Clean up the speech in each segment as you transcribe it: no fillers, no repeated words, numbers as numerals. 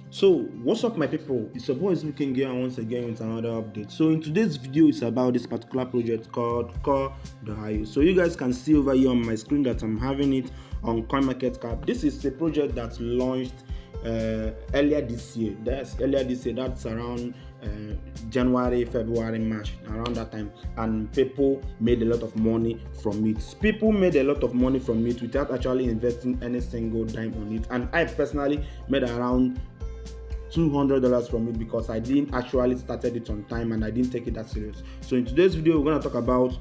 So what's up, my people? It's your boy looking here once again with another update. So in today's video is about this particular project called Core.io. So you guys can see over here on my screen that I'm having it on CoinMarketCap. This is a project that's launched earlier this year. That's around January, February, March, around that time, and people made a lot of money from it. People made a lot of money from it without actually investing any single dime on it, and I personally made around $200 from it because I didn't actually started it on time and I didn't take it that serious. So in today's video, we're going to talk about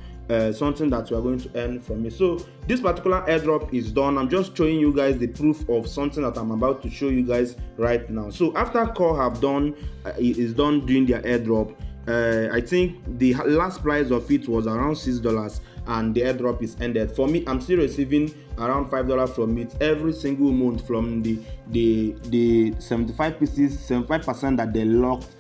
something that we are going to earn from it. So this particular airdrop is done. I'm just showing you guys the proof of something that I'm about to show you guys right now. So after Core have done is done doing their airdrop, I think the last price of it was around $6 and the airdrop is ended. For me, I'm still receiving around $5 from it every single month from the 75% that they locked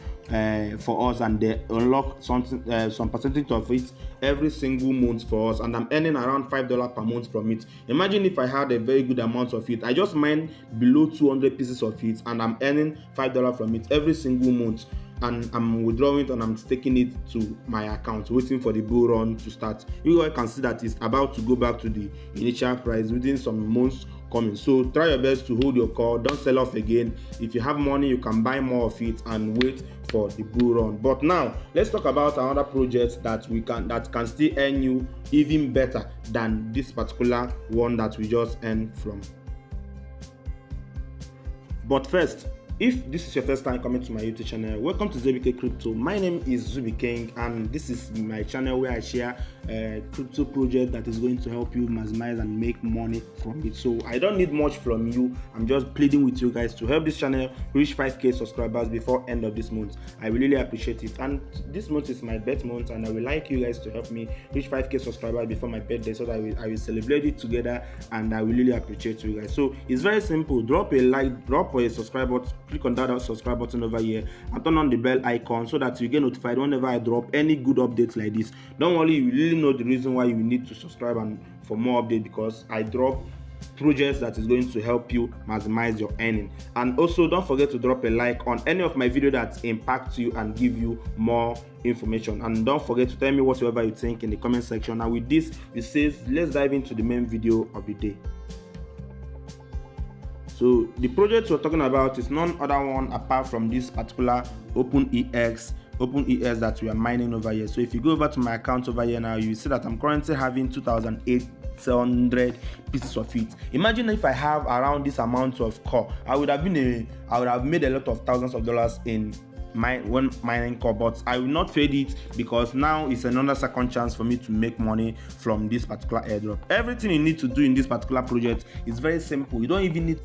for us, and they unlock something some percentage of it every single month for us, and I'm earning around $5 per month from it. Imagine if I had a very good amount of it. I just mined below 200 pieces of it and I'm earning $5 from it every single month, and I'm withdrawing it and I'm staking it to my account, waiting for the bull run to start. You guys can see that it's about to go back to the initial price within some months coming. So try your best to hold your call, don't sell off again. If you have money, you can buy more of it and wait for the bull run. But now let's talk about another project that can still earn you even better than this particular one that we just earned from. But first, if this is your first time coming to my YouTube channel, welcome to ZBK Crypto. My name is Zubi King, and this is my channel where I share a crypto project that is going to help you maximize and make money from it. So I don't need much from you. I'm just pleading with you guys to help this channel reach 5k subscribers before end of this month. I really appreciate it. And this month is my birth month, and I would like you guys to help me reach 5k subscribers before my birthday, so that I will celebrate it together, and I will really appreciate you guys. So it's very simple. Drop a like, drop a subscribe button, click on that subscribe button over here and turn on the bell icon so that you get notified whenever I drop any good updates like this. Don't worry, you really know the reason why you need to subscribe and for more updates, because I drop projects that is going to help you maximize your earning. And also don't forget to drop a like on any of my video that impacts you and give you more information. And don't forget to tell me whatever you think in the comment section. And with this, it says let's dive into the main video of the day. So the project we're talking about is none other one apart from this particular OpenEX that we are mining over here. So if you go over to my account over here now, you see that I'm currently having 2,800 pieces of it. Imagine if I have around this amount of core, I would have made a lot of thousands of dollars in when mining core, but I will not fade it because now it's another second chance for me to make money from this particular airdrop. Everything you need to do in this particular project is very simple. You don't even need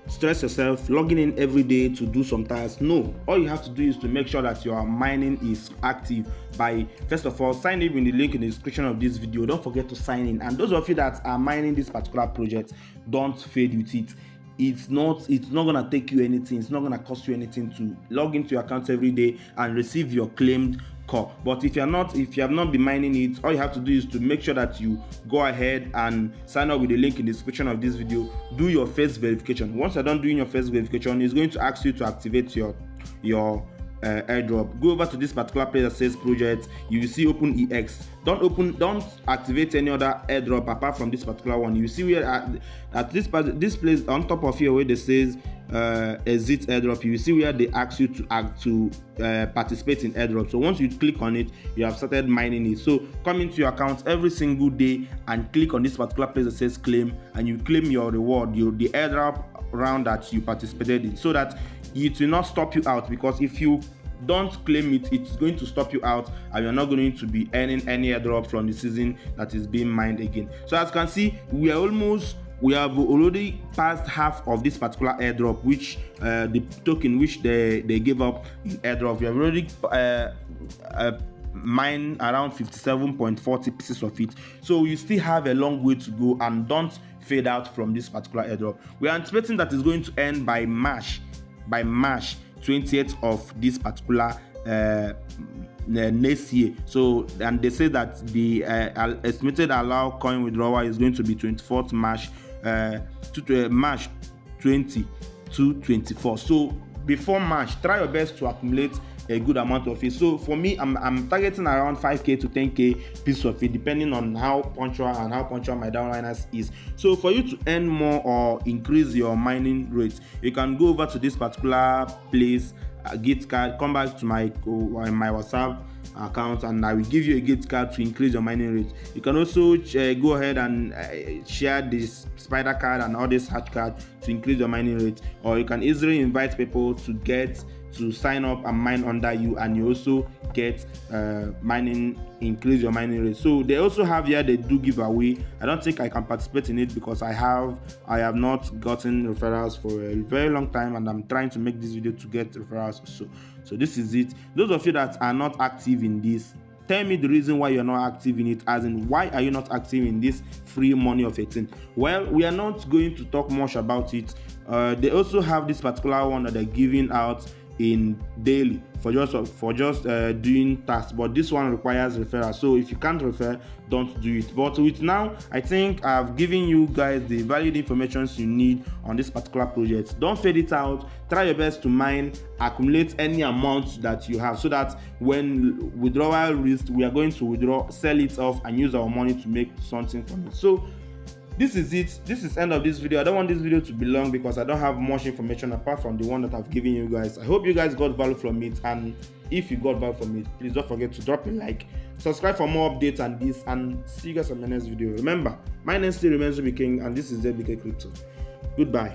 stress yourself logging in every day to do some tasks. No, all you have to do is to make sure that your mining is active by, first of all, sign in with the link in the description of this video. Don't forget to sign in, and those of you that are mining this particular project, don't fade with it. It's not gonna take you anything, it's not gonna cost you anything to log into your account every day and receive your claimed core. But if you have not been mining it, all you have to do is to make sure that you go ahead and sign up with the link in the description of this video. Do your face verification. Once you're done doing your face verification, it's going to ask you to activate your airdrop. Go over to this particular place that says project. You will see OpenEX. Don't activate any other airdrop apart from this particular one. You see where at this place on top of here where they says exit airdrop, you will see where they ask you to participate in airdrop. So once you click on it, you have started mining it. So come into your account every single day and click on this particular place that says claim, and you claim your reward, the airdrop round that you participated in, so that it will not stop you out. Because if you don't claim it, it's going to stop you out and you're not going to be earning any airdrop from the season that is being mined again. So as you can see, we have already passed half of this particular airdrop, which the token which they gave up in airdrop. We have already mine around 57.40 pieces of it. So you still have a long way to go, and don't fade out from this particular airdrop. We are anticipating that it's going to end by March 20th of this particular next year. So, and they say that the estimated allow coin withdrawal is going to be 24th March 20 224. So before March, try your best to accumulate a good amount of it. So for me, I'm targeting around 5k to 10k piece of it, depending on how punctual my downliners is. So for you to earn more or increase your mining rate, you can go over to this particular place, gift card, come back to my WhatsApp account, and I will give you a gift card to increase your mining rate. You can also go ahead and share this spider card and all this hatch card to increase your mining rate, or you can easily invite people to sign up and mine under you, and you also get increase your mining rate. So they also have here, they do giveaway. I don't think I can participate in it because I have not gotten referrals for a very long time, and I'm trying to make this video to get referrals. So this is it. Those of you that are not active in this, tell me the reason why you're not active in it, as in why are you not active in this free money of 18. Well, we are not going to talk much about it. They also have this particular one that they're giving out in daily for just doing tasks, but this one requires referral. So if you can't refer, don't do it. But with now, I think I've given you guys the valid information you need on this particular project. Don't fade it out. Try your best to mine, accumulate any amount that you have, so that when withdrawal risk, we are going to withdraw, sell it off, and use our money to make something from it. So this is it. This is the end of this video. I don't want this video to be long because I don't have much information apart from the one that I've given you guys. I hope you guys got value from it, and if you got value from it, please don't forget to drop a like, subscribe for more updates on this, and see you guys on the next video. Remember, my name still remains to be king, and this is ZBK Crypto. Goodbye.